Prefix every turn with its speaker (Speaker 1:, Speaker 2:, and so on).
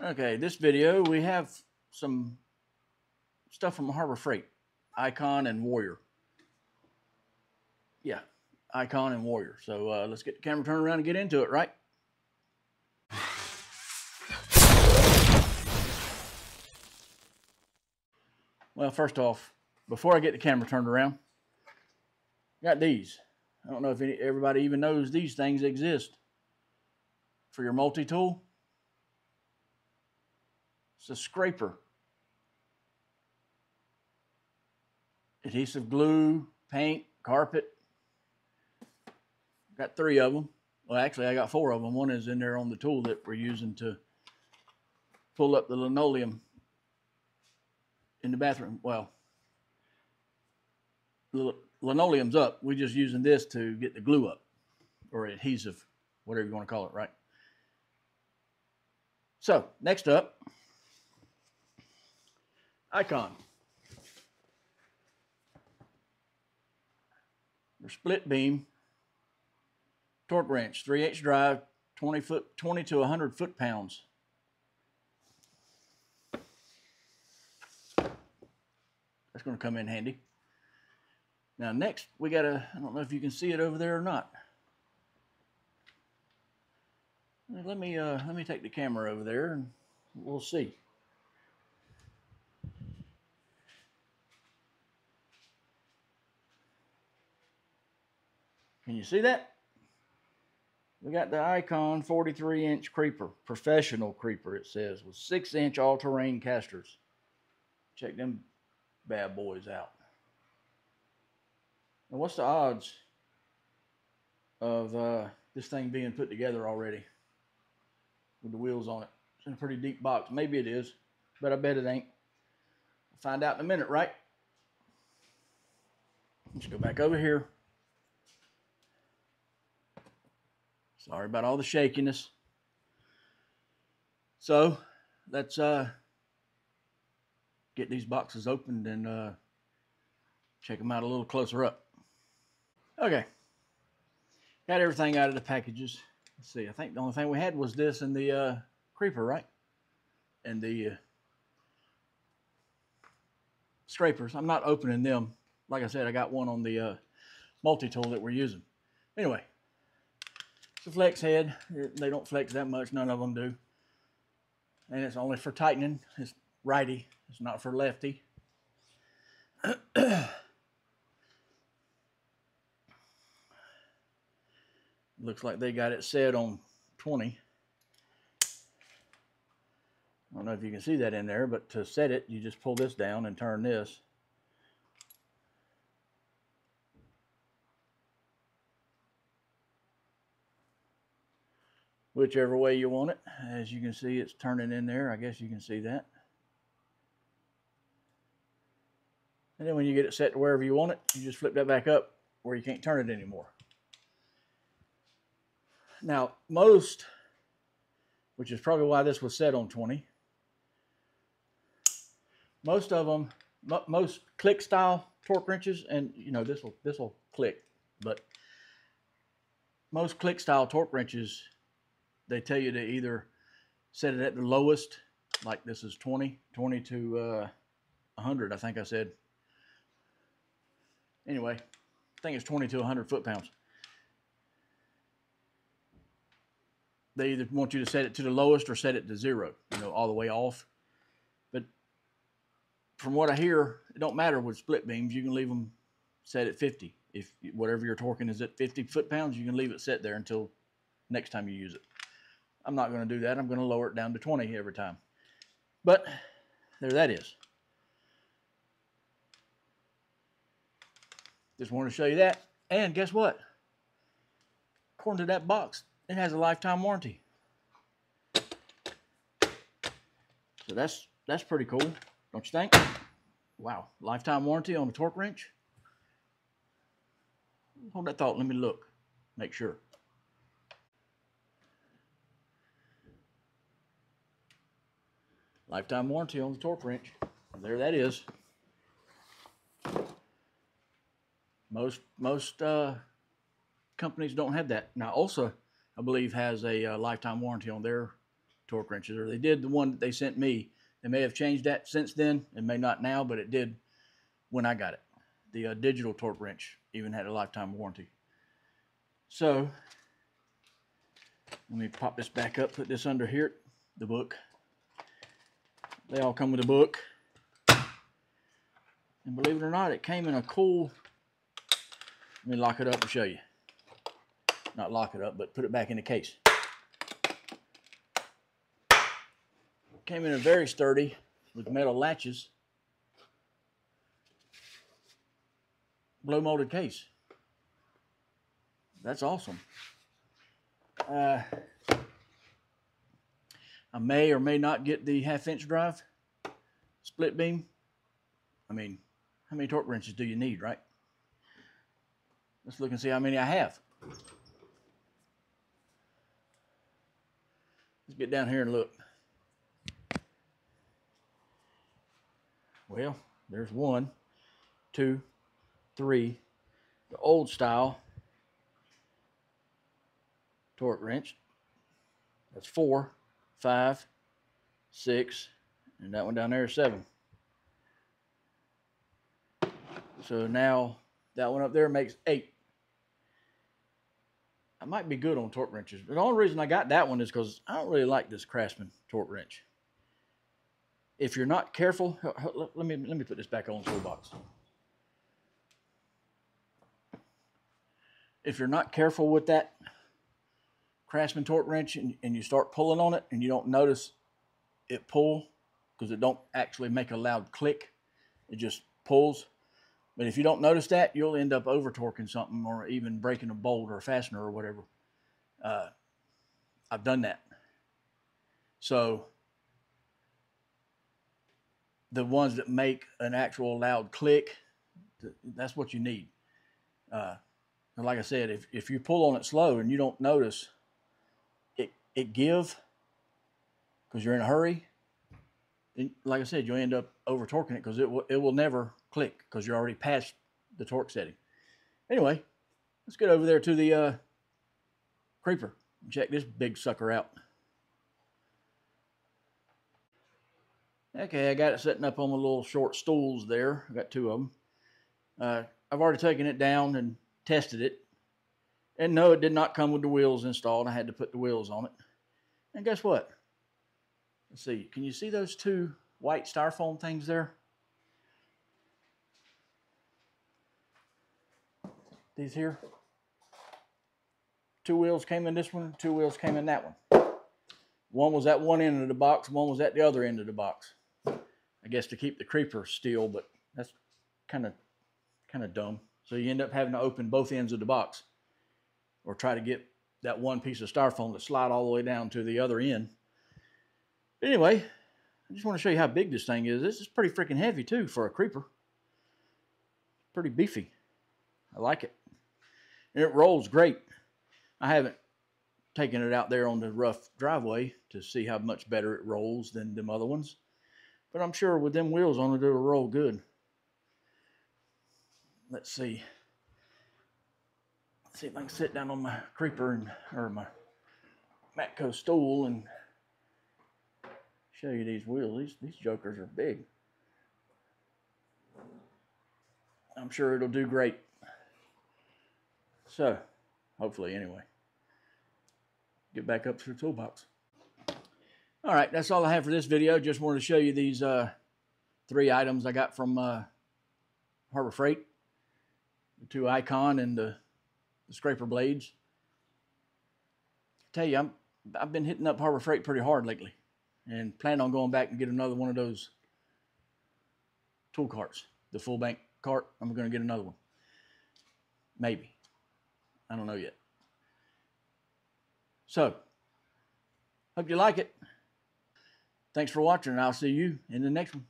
Speaker 1: Okay, this video we have some stuff from Harbor Freight, Icon and Warrior. Yeah, Icon and Warrior. So let's get the camera turned around and get into it, right? Well, first off, before I get the camera turned around, got these. I don't know if everybody even knows these things exist. For your multi-tool, it's a scraper. Adhesive glue, paint, carpet. Got 3 of them. Well, actually, I got 4 of them. One is in there on the tool that we're using to pull up the linoleum in the bathroom. Well, the linoleum's up. We're just using this to get the glue up, or adhesive, whatever you want to call it, right? So, next up, Icon. Their split beam torque wrench, 3/8 drive, 20 to 100 foot-pounds. That's going to come in handy. Now next, we got a, I don't know if you can see it over there or not. Let me take the camera over there and we'll see. Can you see that? We got the Icon 43-inch creeper, professional creeper it says, with 6-inch all-terrain casters. Check them bad boys out. Now what's the odds of this thing being put together already with the wheels on it? It's in a pretty deep box. Maybe it is, but I bet it ain't. We'll find out in a minute, right? Let's go back over here. Sorry about all the shakiness. So let's get these boxes opened and check them out a little closer up. Okay, got everything out of the packages. Let's see, I think the only thing we had was this and the creeper, right? And the scrapers. I'm not opening them. Like I said, I got one on the multi-tool that we're using. Anyway, it's a flex head. They don't flex that much, none of them do. And it's only for tightening. It's righty, it's not for lefty. Looks like they got it set on 20. I don't know if you can see that in there, but to set it, you just pull this down and turn this. Whichever way you want it. As you can see, it's turning in there. I guess you can see that. And then when you get it set to wherever you want it, you just flip that back up where you can't turn it anymore. Now, most, which is probably why this was set on 20, most of them, most click style torque wrenches, and you know, this will click, but most click style torque wrenches, they tell you to either set it at the lowest, like this is 20 to 100, I think I said. Anyway, I think it's 20 to 100 foot-pounds. They either want you to set it to the lowest or set it to 0, you know, all the way off. But from what I hear, it don't matter with split beams. You can leave them set at 50. If whatever you're torquing is at 50 foot-pounds, you can leave it set there until next time you use it. I'm not going to do that. I'm going to lower it down to 20 every time. But there that is. Just wanted to show you that. And guess what? According to that box, it has a lifetime warranty. So that's pretty cool, don't you think? Wow, lifetime warranty on a torque wrench? Hold that thought, let me look, make sure. Lifetime warranty on the torque wrench. There that is. Most companies don't have that. Now, also, I believe has a lifetime warranty on their torque wrenches, or they did the one that they sent me. They may have changed that since then, and may not now, but it did when I got it. The digital torque wrench even had a lifetime warranty. So let me pop this back up, put this under here, the book. They all come with a book. And believe it or not, it came in a cool, let me lock it up and show you. Not lock it up, but put it back in the case. Came in a very sturdy with metal latches, blow molded case. That's awesome. I may or may not get the 1/2-inch drive split beam. I mean, how many torque wrenches do you need, right? Let's look and see how many I have. Let's get down here and look. Well, there's 1, 2, 3. The old style torque wrench. That's 4, 5, 6, and that one down there is 7. So now that one up there makes 8. I might be good on torque wrenches, but the only reason I got that one is because I don't really like this Craftsman torque wrench. If you're not careful, let me put this back on the toolbox. If you're not careful with that Craftsman torque wrench and you start pulling on it and you don't notice it pull, because it don't actually make a loud click, it just pulls. But if you don't notice that, you'll end up over torquing something or even breaking a bolt or a fastener or whatever. I've done that. So the ones that make an actual loud click, that's what you need. Like I said, if you pull on it slow and you don't notice it give because you're in a hurry, then, like I said, you'll end up over torquing it because it will never click because you're already past the torque setting. Anyway, let's get over there to the creeper and check this big sucker out. Okay, I got it setting up on the little short stools there. I got 2 of them. I've already taken it down and tested it. And no, it did not come with the wheels installed. I had to put the wheels on it. And guess what? Let's see. Can you see those 2 white styrofoam things there? These here. 2 wheels came in this one, 2 wheels came in that one. One was at one end of the box, one was at the other end of the box. I guess to keep the creeper still, but that's kind of dumb. So you end up having to open both ends of the box or try to get that one piece of styrofoam to slide all the way down to the other end. Anyway, I just want to show you how big this thing is. This is pretty freaking heavy too for a creeper. Pretty beefy. I like it. And it rolls great. I haven't taken it out there on the rough driveway to see how much better it rolls than them other ones. But I'm sure with them wheels on it, it'll roll good. Let's see. Let's see if I can sit down on my creeper or my Matco stool and show you these wheels. These jokers are big. I'm sure it'll do great. So, hopefully anyway. Get back up to the toolbox. All right, that's all I have for this video. Just wanted to show you these 3 items I got from Harbor Freight. The 2 Icon and the scraper blades. I tell you, I've been hitting up Harbor Freight pretty hard lately and plan on going back and get another one of those tool carts. The full bank cart, I'm going to get another one. Maybe. I don't know yet. So, hope you like it. Thanks for watching, and I'll see you in the next one.